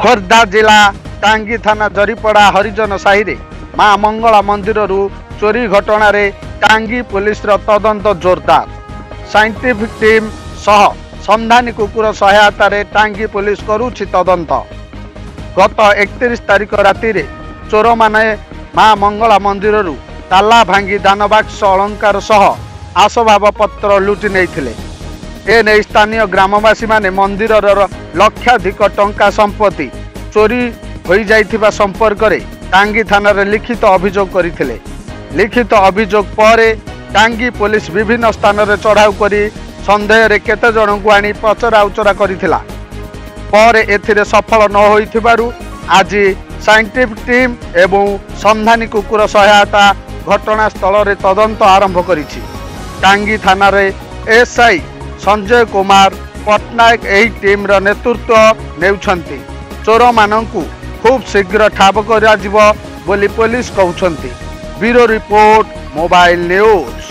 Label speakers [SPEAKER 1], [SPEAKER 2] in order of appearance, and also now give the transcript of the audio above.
[SPEAKER 1] खोर्धा जिला टांगी थाना जरीपड़ा हरिजन साहि माँ मंगला मंदिर चोरी घटना रे टांगी पुलिस तदंत जोरदार। साइंटिफिक टीम सह संधानी कुकुर सहायता रे टांगी पुलिस करुछि तदंत। गत 31 तारिख राति रे चोर माने माँ मंगला मंदिर ताला भांगी दानबाक्स अलंकार सह आसभाव पत्र लुटि नहीं। एने स्थानीय ग्रामवासी माने मंदिर लक्षाधिक टंका संपत्ति चोरी हो जाइथिबा संपर्क रे टांगी थाना रे लिखित अभियोग करथिले। लिखित अभियोग पर टांगी पुलिस विभिन्न स्थान रे चढ़ाऊ करी संदेह रे केते जन को आनी पचरा उचरा करथिला। पर एथिरे सफल न होइथिबारु आज साइंटिफिक टीम एवं संधानी कुकुर सहायता घटनास्थल रे तदंत आरंभ करिछि। टांगी थाना रे एसआई संजय कुमार पट्टनायक एही टीम रो नेतृत्व नेउछंती। चोर मानंकु खूब शीघ्र ठाब करा जिवो बोली पुलिस कहउछंती। Bureau report mobile news.